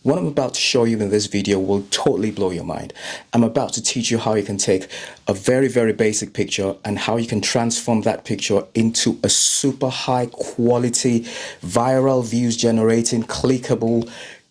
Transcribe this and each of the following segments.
What I'm about to show you in this video will totally blow your mind. I'm about to teach you how you can take a very, very basic picture and how you can transform that picture into a super high quality, viral views generating, clickable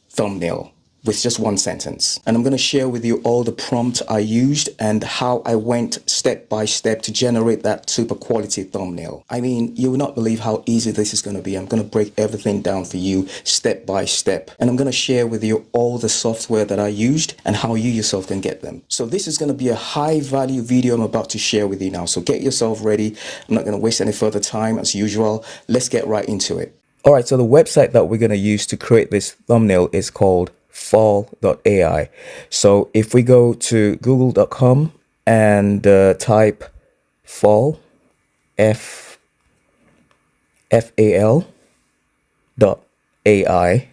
thumbnail with just one sentence. And I'm going to share with you all the prompts I used and how I went step by step to generate that super quality thumbnail. I mean, you will not believe how easy this is going to be. I'm going to break everything down for you step by step. And I'm going to share with you all the software that I used and how you yourself can get them. So this is going to be a high value video I'm about to share with you now. So get yourself ready. I'm not going to waste any further time as usual. Let's get right into it. All right, so the website that we're going to use to create this thumbnail is called fall.ai. So if we go to google.com and type fall, F-A-L dot AI,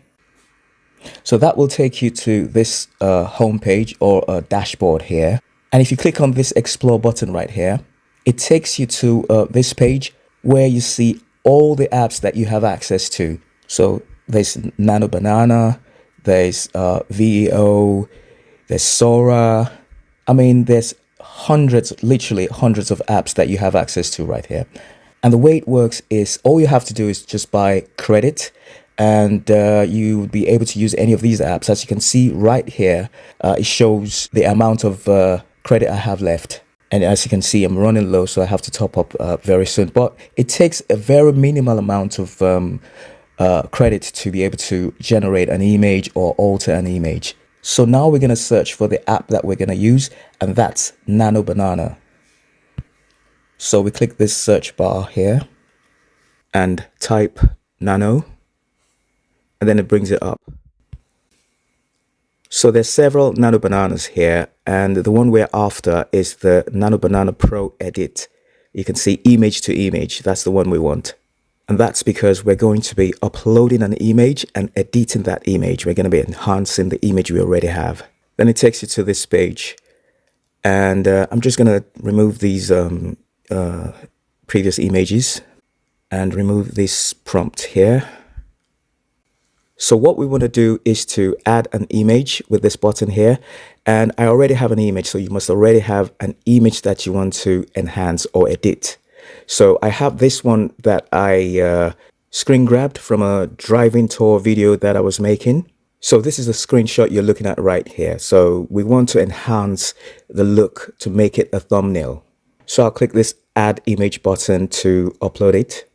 so that will take you to this homepage or a dashboard here. And if you click on this explore button right here, it takes you to this page where you see all the apps that you have access to. So there's Nano Banana, there's VEO, there's Sora. I mean, there's hundreds, literally hundreds of apps that you have access to right here. And the way it works is all you have to do is just buy credit and you would be able to use any of these apps. As you can see right here, it shows the amount of credit I have left. And as you can see, I'm running low, so I have to top up very soon. But it takes a very minimal amount of credit to be able to generate an image or alter an image. So now we're going to search for the app that we're going to use, and that's Nano Banana. So we click this search bar here and type Nano, and then it brings it up. So there's several Nano Bananas here, and the one we're after is the Nano Banana Pro Edit. You can see image to image. That's the one we want. And that's because we're going to be uploading an image and editing that image. We're going to be enhancing the image we already have. Then it takes you to this page. And I'm just going to remove these previous images and remove this prompt here. So what we want to do is to add an image with this button here. And I already have an image, so you must already have an image that you want to enhance or edit. So I have this one that I screen grabbed from a driving tour video that I was making. So this is a screenshot you're looking at right here. So we want to enhance the look to make it a thumbnail. So I'll click this add image button to upload it.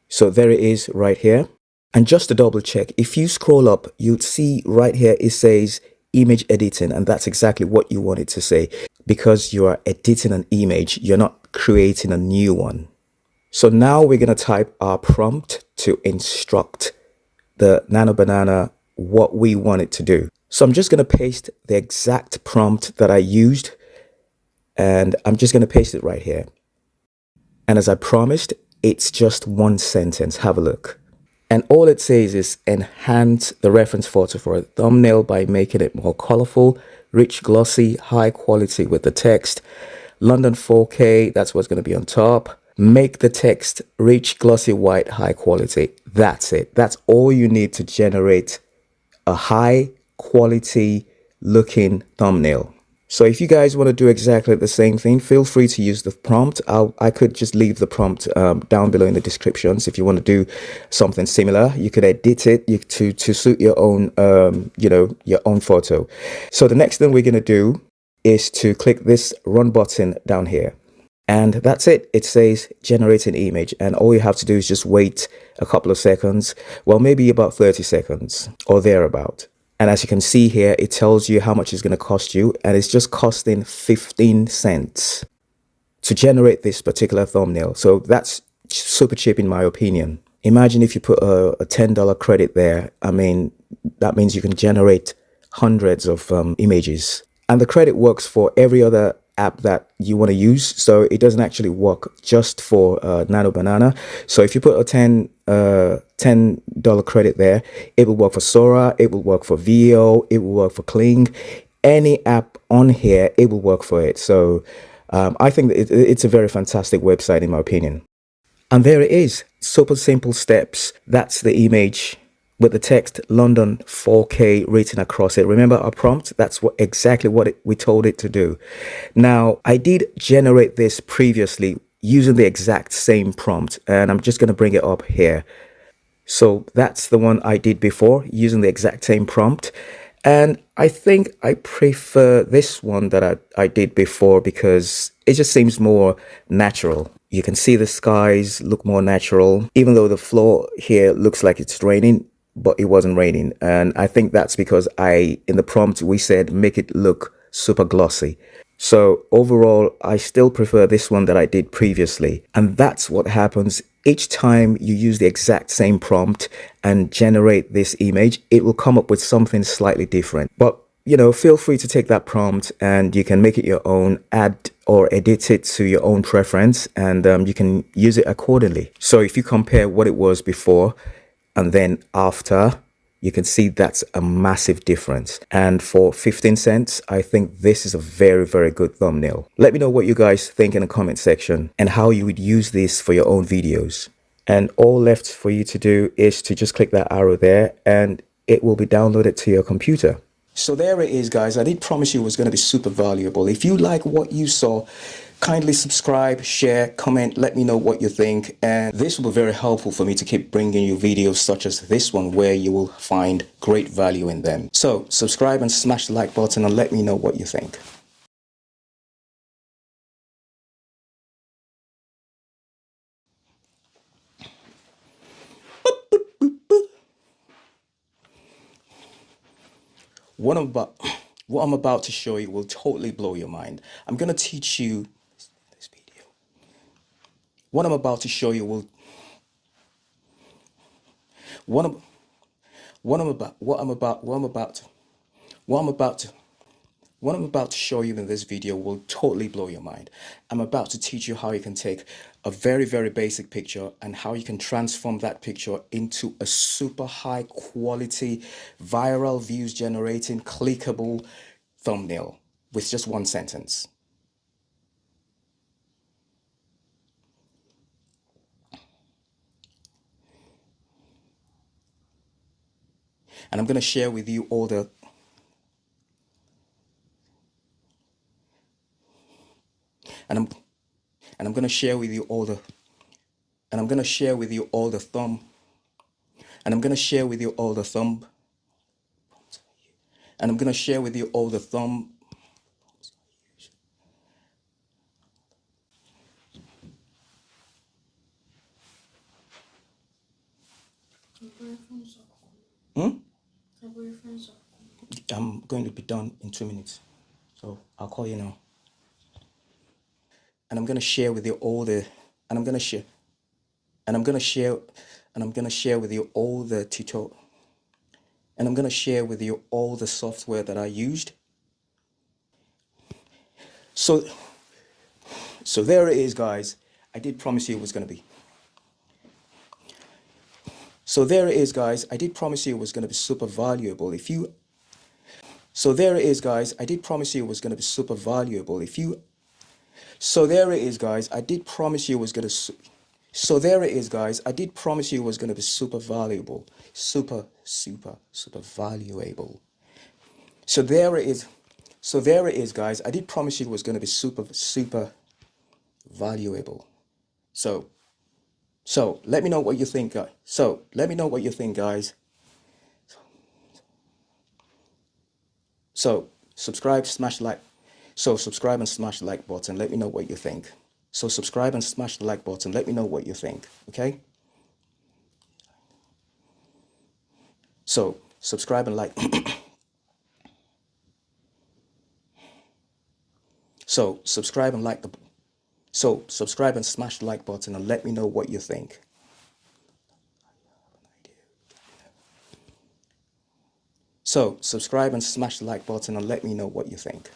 So there it is right here. And just to double check, if you scroll up, you'd see right here, it says image editing. And that's exactly what you want it to say. Because you are editing an image, you're not creating a new one. So now we're going to type our prompt to instruct the Nano Banana what we want it to do. So I'm just going to paste the exact prompt that I used. And I'm just going to paste it right here. And as I promised, it's just one sentence. Have a look. And all it says is enhance the reference photo for a thumbnail by making it more colorful, rich, glossy, high quality with the text. London 4K, that's what's going to be on top. Make the text rich, glossy, white, high quality. That's it. That's all you need to generate a high quality looking thumbnail. So if you guys want to do exactly the same thing, feel free to use the prompt. I could just leave the prompt down below in the descriptions. If you want to do something similar, you could edit it to suit your own, your own photo. So the next thing we're going to do is to click this run button down here. And that's it. It says generate an image. And all you have to do is just wait a couple of seconds. Well, maybe about 30 seconds or thereabout. And as you can see here, it tells you how much it's going to cost you. And it's just costing 15 cents to generate this particular thumbnail. So that's super cheap in my opinion. Imagine if you put a $10 credit there. I mean, that means you can generate hundreds of images. And the credit works for every other app that you want to use. So it doesn't actually work just for Nano Banana. So if you put a $10 credit there, it will work for Sora, it will work for VEO, it will work for Kling. Any app on here, it will work for it. So I think that it's a very fantastic website in my opinion. And there it is. Super simple steps. That's the image with the text London 4K written across it. Remember our prompt? That's exactly what we told it to do. Now, I did generate this previously using the exact same prompt, and I'm just going to bring it up here. So that's the one I did before using the exact same prompt. And I think I prefer this one that I did before because it just seems more natural. You can see the skies look more natural, even though the floor here looks like it's raining, but it wasn't raining. And I think that's because in the prompt, we said make it look super glossy. So overall, I still prefer this one that I did previously. And that's what happens each time you use the exact same prompt and generate this image. It will come up with something slightly different. But, feel free to take that prompt and you can make it your own, add or edit it to your own preference, and you can use it accordingly. So if you compare what it was before and then after, you can see that's a massive difference. And for 15 cents, I think this is a very, very good thumbnail. Let me know what you guys think in the comment section and how you would use this for your own videos. And all left for you to do is to just click that arrow there and it will be downloaded to your computer. So there it is, guys. I did promise you it was going to be super valuable. If you like what you saw, kindly subscribe, share, comment, let me know what you think. And this will be very helpful for me to keep bringing you videos such as this one where you will find great value in them. So subscribe and smash the like button and let me know what you think. What I'm about, what I'm about to show you will totally blow your mind. I'm going to teach you this video. What I'm about to show you will what I'm what I'm about what I'm about what I'm about to what I'm about to what I'm about to show you in this video will totally blow your mind. I'm about to teach you how you can take a very, very basic picture and how you can transform that picture into a super high quality, viral views generating, clickable thumbnail with just one sentence. And I'm going to share with you all the and I'm going to share with you all the and I'm going to share with you all the thumb and I'm going to share with you all the thumb and I'm going to share with you all the thumb. Hmm? I'm going to be done in 2 minutes. So I'll call you now. And I'm going to share with you all the, and I'm going to share, and I'm going to share, and I'm going to share with you all the tutorial, and I'm going to share with you all the software that I used. So, so there it is, guys. I did promise you it was going to be. So there it is, guys. I did promise you it was going to be super valuable. So there it is, guys. I did promise you it was going to be super valuable. So there it is, guys. I did promise you it was going to. So there it is, guys. I did promise you it was going to be super valuable. Super, super, super valuable. So there it is. So there it is, guys. I did promise you it was going to be super, super valuable. So let me know what you think. So let me know what you think, guys. So subscribe, smash like. So subscribe and smash the like button. Let me know what you think. So subscribe and smash the like button. Let me know what you think. Okay? So subscribe and like. So subscribe and like the. So subscribe and smash the like button and let me know what you think. So subscribe and smash the like button and let me know what you think.